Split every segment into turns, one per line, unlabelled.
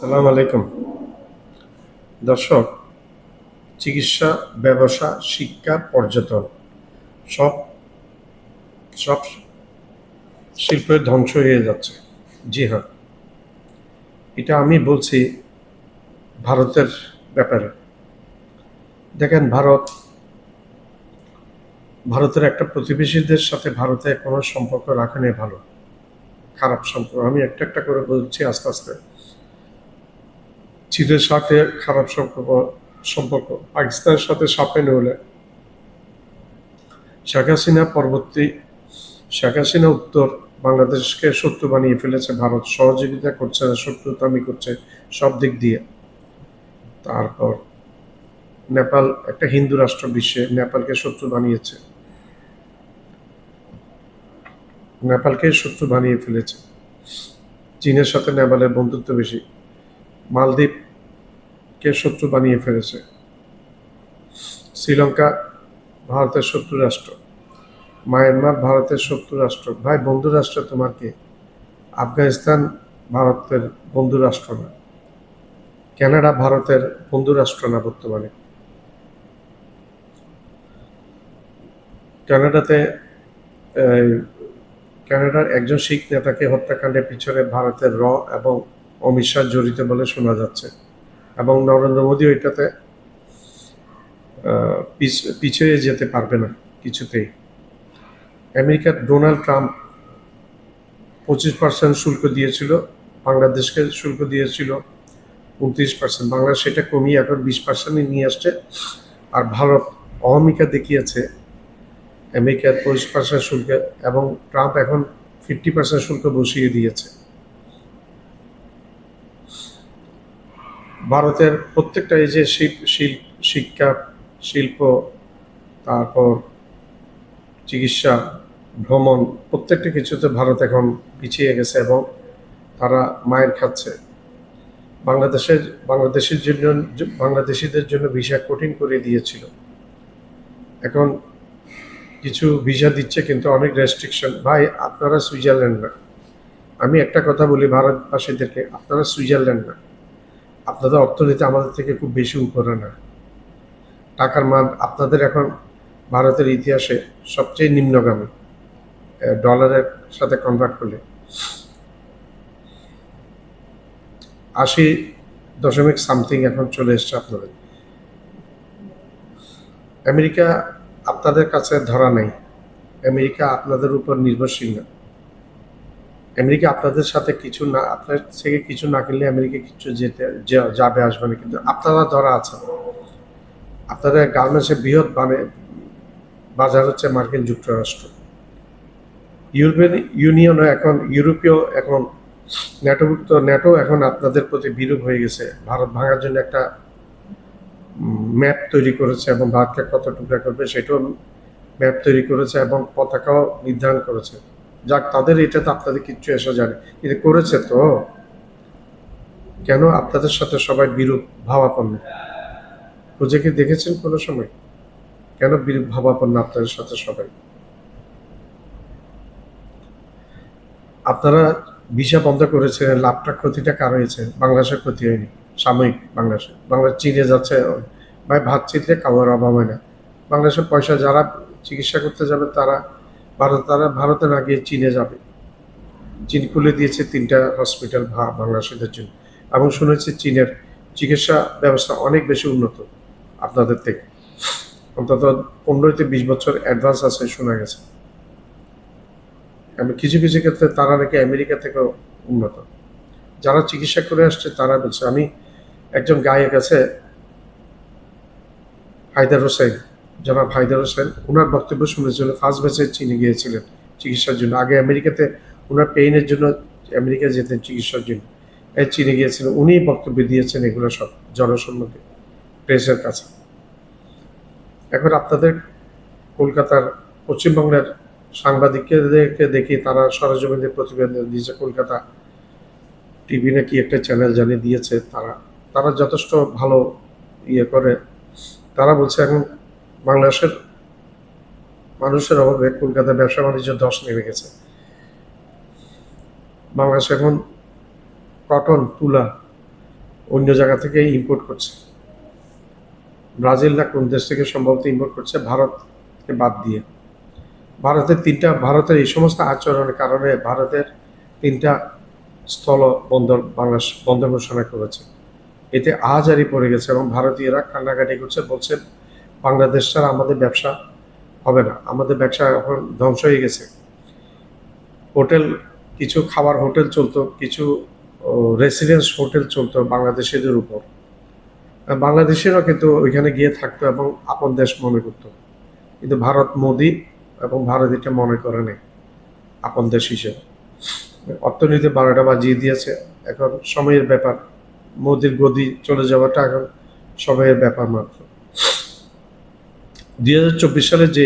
সালাম আলাইকুম দর্শক। চিকিৎসা, ব্যবসা, শিক্ষা, পর্যটন সব সব শিল্পের ধ্বংস হয়ে যাচ্ছে। জি হ্যাঁ, এটা আমি বলছি ভারতের ব্যাপারে। দেখেন, ভারতের একটা প্রতিবেশীদের সাথে ভারতে কোনো সম্পর্ক রাখা নেই ভালো, খারাপ সম্পর্ক। আমি একটা একটা করে বলছি আস্তে আস্তে। চীনের সাথে খারাপ সম্পর্ক পাকিস্তানের সাথে সাপে হলে শেখ হাসিনা পরবর্তী শেখ হাসিনা উত্তর বাংলাদেশকে শত্রু বানিয়ে ফেলেছে। ভারত সহযোগিতা করছে না, শত্রুতামি করছে সব দিক দিয়ে। তারপর নেপাল একটা হিন্দু রাষ্ট্র, বিশ্বে নেপালকে শত্রু বানিয়েছে, নেপালকে শত্রু বানিয়ে ফেলেছে। চীনের সাথে নেপালের বন্ধুত্ব বেশি। মালদ্বীপকে শত্রু বানিয়ে ফেলেছে। শ্রীলঙ্কা ভারতের শত্রু রাষ্ট্র। মায়ানমার ভারতের শত্রু রাষ্ট্র। ভাই, বন্ধু রাষ্ট্র তোমার কে? আফগানিস্তান ভারতের বন্ধু রাষ্ট্র না। কানাডা ভারতের বন্ধু রাষ্ট্র না বর্তমানে। কানাডাতে কানাডার একজন শিখ নেতাকে হত্যাকাণ্ডের পিছনে ভারতের এবং অমিত শাহ জড়িত বলে শোনা যাচ্ছে, এবং নরেন্দ্র মোদীও এটাতে পিছিয়ে যেতে পারবে না কিছুতেই। আমেরিকার ডোনাল্ড ট্রাম্প 25% শুল্ক দিয়েছিল, বাংলাদেশকে শুল্ক দিয়েছিল 29%। বাংলাদেশ সেটা কমিয়ে এখন 20% নিয়ে আসছে। আর ভারত অহমিকা দেখিয়েছে আমেরিকার 25% শুল্ক, এবং ট্রাম্প এখন 50% শুল্ক বসিয়ে দিয়েছে। ভারতের প্রত্যেকটা এই যে শিক্ষা, শিল্প, তারপর চিকিৎসা, ভ্রমণ, প্রত্যেকটা কিছুতে ভারত এখন পিছিয়ে গেছে এবং তারা মায়ের খাচ্ছে। বাংলাদেশিদের জন্য ভিসা কঠিন করে দিয়েছিল। এখন কিছু ভিসা দিচ্ছে, কিন্তু অনেক রেস্ট্রিকশন। ভাই, আপনারা সুইজারল্যান্ড না। আমি একটা কথা বলি ভারতবাসীদেরকে, আপনারা সুইজারল্যান্ড না। আপনাদের অর্থনীতি আমাদের থেকে খুব বেশি উপরে না। টাকার মান আপনাদের এখন ভারতের ইতিহাসে সবচেয়ে নিম্নগামী, ডলারের সাথে কনভার্ট করলে 80 দশমিক এখন চলে এসছে আপনাদের। আমেরিকা আপনাদের কাছে ধরা নেই। আমেরিকা আপনাদের উপর নির্ভরশীল না। আমেরিকা আপনাদের সাথে কিছু না, আপনার থেকে কিছু না কিনলে আমেরিকা কিছু যাবে আসবে না, কিন্তু আপনারা ধরা আছেন। আপনাদের গার্মেন্টসের বৃহৎ বাজার হচ্ছে মার্কিন যুক্তরাষ্ট্র। ইউরোপিয়ান ইউনিয়নও এখন, এখন ন্যাটো এখন আপনাদের প্রতি বিরূপ হয়ে গেছে। ভারত ভাঙার জন্য একটা ম্যাপ তৈরি করেছে, এবং ভারতকে কত টুকরা করবে সেটাও ম্যাপ তৈরি করেছে, এবং পতাকাও নির্ধারণ করেছে। যাক, তাদের এটা তো আপনাদের কিচ্ছু এসে জানে, কিন্তু করেছে তো। কেন আপনাদের সাথে সবাই বিরূপ ভাবাপন্ন? খুঁজে কি দেখেছেন কোনো সময় কেন বিরূপ ভাবাপন্ন আপনাদের সাথে সবাই? আপনারা ভিসা বন্ধ করেছিলেন, লাভটা ক্ষতিটা কার হয়েছে? বাংলাদেশের ক্ষতি হয়নি সাময়িক। বাংলাদেশ চীনে যাচ্ছে। ভাই, ভাত চিনতে খাওয়ার অভাব হয় না। বাংলাদেশের পয়সা যারা চিকিৎসা করতে যাবে তারা ভারতে না গিয়ে চীনে যাবে। চীন খুলে দিয়েছে 3টা হসপিটাল বাংলাদেশিদের জন্য, এবং শুনেছি চীনের চিকিৎসা ব্যবস্থা অনেক বেশি উন্নত আপনাদের থেকে, অন্তত 15 থেকে 20 বছর অ্যাডভান্স আছে শোনা গেছে। কিছু কিছু ক্ষেত্রে তারা নাকি আমেরিকা থেকেও উন্নত। যারা চিকিৎসা করে আসছে তারা বলছে। আমি একজন গায়ক আছে, হায়দার হোসেন, জনাব হায়দার হোসেন, ওনার বক্তব্য শুনেছিলেন। ফার্স্ট ব্যাচে চীনে গিয়েছিলেন চিকিৎসার জন্য। আগে আমেরিকাতে ওনার পেইনের জন্য আমেরিকা যেতেন চিকিৎসার জন্য, চীনে গিয়েছিলেন। উনি বক্তব্য দিয়েছেন এগুলো সব জনসম্মুখে, প্রেসের কাছে। এখন আপনাদের কলকাতার, পশ্চিমবঙ্গের সাংবাদিকদেরকে দেখি তারা সরেজমিনে প্রতিবেদন দিয়েছে। কলকাতা টিভি নাকি একটা চ্যানেল জানিয়ে দিয়েছে, তারা যথেষ্ট ভালো করে। তারা বলছে এখন বাংলাদেশের মানুষের অভাবে কলকাতার ব্যবসা বাণিজ্য ধস নেমে গেছে। বাংলাদেশ এখন কটন, তুলা,
অন্য জায়গা থেকে ইম্পোর্ট করছে। ব্রাজিল না কোন দেশ থেকে সম্ভবত ইম্পোর্ট করছে, ভারতকে বাদ দিয়ে। ভারতের এই সমস্ত আচরণের কারণে ভারতের 3টা স্থল বন্দর বাংলাদেশ বন্ধ ঘোষণা করেছে। এতে আহাজারি পড়ে গেছে এবং ভারতীয়রা কান্নাকাটি করছে, বলছে বাংলাদেশ ছাড়া আমাদের ব্যবসা হবে না, আমাদের ব্যবসা এখন ধ্বংস হয়ে গেছে। হোটেল, কিছু খাবার হোটেল চলতো, কিছু রেসিডেন্স হোটেল চলতো বাংলাদেশিদের উপর। বাংলাদেশিরাও কিন্তু ওইখানে গিয়ে থাকতো এবং আপন দেশ মনে করতো। কিন্তু ভারত, মোদি এবং ভারত এটা মনে করে নেই আপন দেশ হিসেবে। অর্থনীতি 12টা বাজিয়ে দিয়েছে। এখন সময়ের ব্যাপার, মোদির গদি চলে যাওয়াটা এখন সময়ের ব্যাপার মাত্র। 2024 সালে যে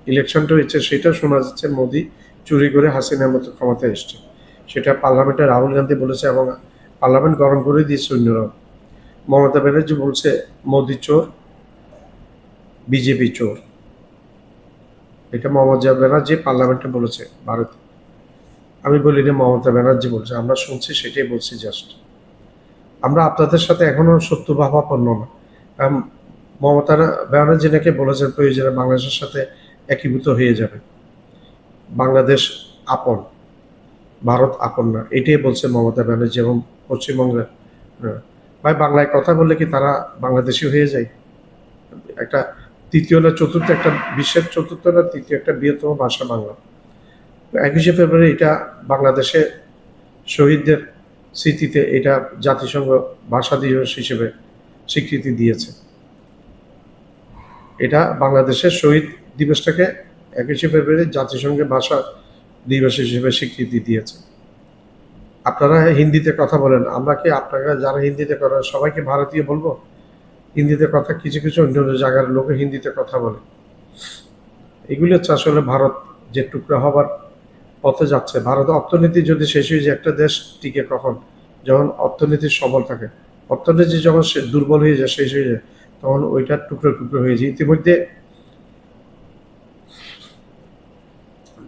ইলেকশনটা হয়েছে সেটা শোনা যাচ্ছে মোদি চুরি করে হাসিনার মতো ক্ষমতায় এসছে। সেটা পার্লামেন্টে রাহুল গান্ধী বলেছে এবং পার্লামেন্ট গরম করে দিয়েছে অন্যরাও। মমতা ব্যানার্জি বলছে মোদি চোর, বিজেপি চোর। এটা মমতা ব্যানার্জি পার্লামেন্টে বলেছে ভারতে। আমি বলি না, মমতা ব্যানার্জি বলছে, আমরা শুনছি, সেটাই বলছি জাস্ট। আমরা আপনাদের সাথে এখনো শত্রুভাবাপন্ন না। মমতা ব্যানার্জি নাকি বলেছেন প্রয়োজনে বাংলাদেশের সাথে একীভূত হয়ে যাবে, বাংলাদেশ আপন, ভারত আপন না, এটাই বলছে মমতা ব্যানার্জি। এবং পশ্চিমবঙ্গের ভাই, বাংলায় কথা বললে কি তারা বাংলাদেশি হয়ে যায়? একটা তৃতীয় না চতুর্থ, একটা বিশ্বের চতুর্থ না তৃতীয় একটা বৃহত্তম ভাষা বাংলা। 21শে ফেব্রুয়ারি এটা বাংলাদেশে শহীদদের স্মৃতিতে এটা জাতিসংঘ ভাষা দিবস হিসেবে স্বীকৃতি দিয়েছে। এটা বাংলাদেশের শহীদ দিবসটাকে 21শে ফেব্রুয়ারি জাতিসংঘের ভাষা দিবস হিসেবে স্বীকৃতি দিয়েছে। আপনারা হিন্দিতে কথা বলেন, আমরা কি আপনারা যারা হিন্দিতে করেন সবাইকে ভারতীয় বলবো? হিন্দিতে কথা কিছু কিছু অন্য অন্য জায়গার লোক হিন্দিতে কথা বলে। এগুলো হচ্ছে আসলে ভারত যে টুকরা হবার পথে যাচ্ছে। ভারত অর্থনীতি যদি শেষ হয়ে যায়, একটা দেশ টিকে কখন? যখন অর্থনীতি সবল থাকে। অর্থনীতি যখন দুর্বল হয়ে যায়, শেষ হয়ে যায়, তখন ওইটা টুকরো টুকরো হয়ে যায়। ইতিমধ্যে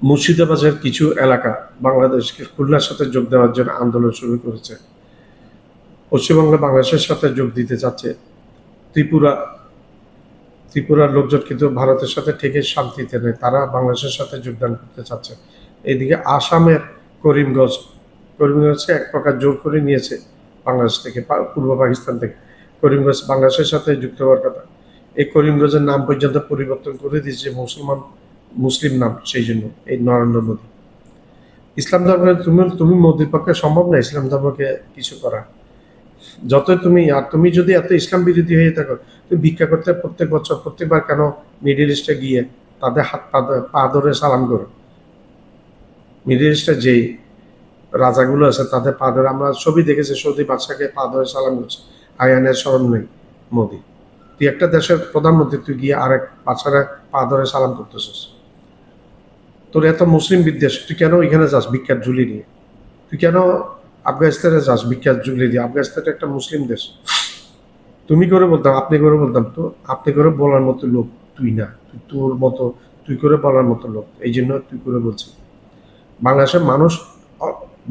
মুর্শিদাবাদের কিছু এলাকা বাংলাদেশকে খুলনার সাথে যোগ দেওয়ার জন্য আন্দোলন শুরু করেছে। পশ্চিমবঙ্গ বাংলাদেশের সাথে যোগ দিতে যাচ্ছে। ত্রিপুরার লোকজন কিন্তু ভারতের সাথে থেকে শান্তিতে নেই, তারা বাংলাদেশের সাথে যোগদান করতে চাচ্ছে। এইদিকে আসামের করিমগঞ্জকে এক প্রকার জোর করে নিয়েছে বাংলাদেশ থেকে, পূর্ব পাকিস্তান থেকে। করিমগঞ্জ বাংলাদেশের সাথে যুক্ত হওয়ার কথা। এই করিমগঞ্জের নাম পর্যন্ত পরিবর্তন করে দিয়েছে মুসলিম নাম, সেই জন্য এই নরেন্দ্র মোদী। ইসলাম ধর্মের তুমি মোদীর পক্ষে সম্ভব না ইসলাম ধর্মকে কিছু করা। যতই তুমি যদি এত ইসলাম বিরোধী হয়ে থাকো, তুমি ভিক্ষা করতে প্রত্যেকবার কেন মিডিল ইস্টে গিয়ে তাদের হাত পা ধরে সালাম করো? মিডিল ইস্টে যেই রাজাগুলো আছে তাদের পা ধরে, আমরা ছবি দেখেছি সৌদি বাদশাকে পা ধরে সালাম করছে। আয়ানের স্মরণ নেই মোদী? তুই একটা দেশের প্রধানমন্ত্রী, তুই গিয়ে আরেক বাদশারে পা ধরে সালাম করতেছিস? তোর এত মুসলিম বিদ্বেষ, তুই কেন এখানে যাস ভিক্ষার ঝুলি নিয়ে? তুই কেন আফগানিস্তানে যাস ভিক্ষার ঝুলি দিয়ে? আফগানিস্তান একটা মুসলিম দেশ। তুমি করে বলতাম, আপনি করে বলতাম, তো আপনি করে বলার মতো লোক তুই না, তোর মতো তুই করে বলার মতো লোক, এই জন্য তুই করে বলছি। বাংলাদেশের মানুষ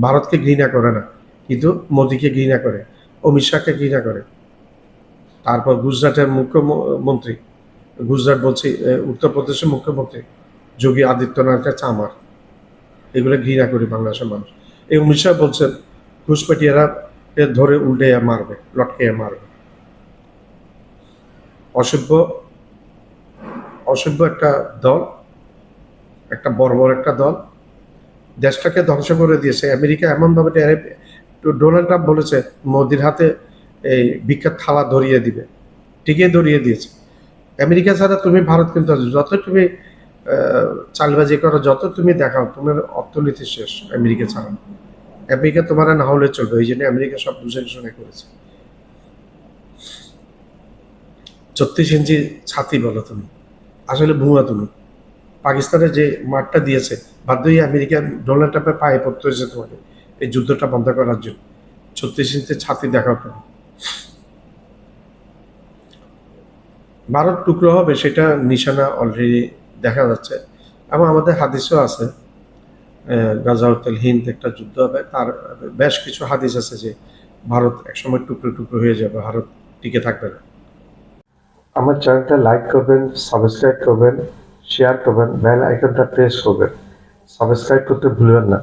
ভারতকে ঘৃণা করে না, কিন্তু মোদীকে ঘৃণা করে, অমিত শাহকে ঘৃণা করে। তারপর গুজরাটের মুখ্যমন্ত্রী, গুজরাট বলছি, উত্তরপ্রদেশের মুখ্যমন্ত্রী যোগী আদিত্যনাথের চামার, এগুলো ঘৃণা করি বাংলাদেশের মানুষ। এই অমিত শাহ বলছেন ঘুষপেটিয়ারা ধরে উল্টে মারবে, লটকে মারবে। অসভ্য একটা দল, একটা বর্বর একটা দল, দেশটাকে ধ্বংস করে দিয়েছে। আমেরিকা এমনভাবে ডোনাল্ড ট্রাম্প বলেছে মোদির হাতে এই ভিক্ষার থালা ধরিয়ে দিবে, ঠিকই ধরিয়ে দিয়েছে। আমেরিকা ছাড়া তুমি ভারত কিন্তু যত তুমি চালবাজি করো, যত তুমি দেখাও, তোমার অর্থনীতি শেষ আমেরিকা ছাড়া। আমেরিকা তোমার না হলে চলবে, এই জন্য আমেরিকা সব বুঝে শুনে করেছে। 36 ইঞ্চি ছাতি বলো তুমি, আসলে ভুয়া তুমি। পাকিস্তানের যে মাঠটা দিয়েছে, বাধ্য হয়ে আমেরিকা ডোনাল্ড ট্রাম্পের পায়ে পড়তে হয়েছে তোমাকে এই যুদ্ধটা বন্ধ করার জন্য। 36 ইঞ্চি ছাতি দেখাও কেন? ভারত টুকরো হবে সেটা নিশানা অলরেডি দেখা যাচ্ছে, এবং আমাদের হাদিসও আছে, গাজাউতুল হিন্দ একটা যুদ্ধ হবে, তার বেশ কিছু হাদিস আছে যে
ভারত একসময় টুকরো টুকরো হয়ে যাবে, ভারত টিকে থাকবে না।
আমার চ্যানেলটা লাইক করবেন, সাবস্ক্রাইব করবেন, শেয়ার করবেন, বেল আইকনটা প্রেস করবেন। সাবস্ক্রাইব করতে ভুলবেন না।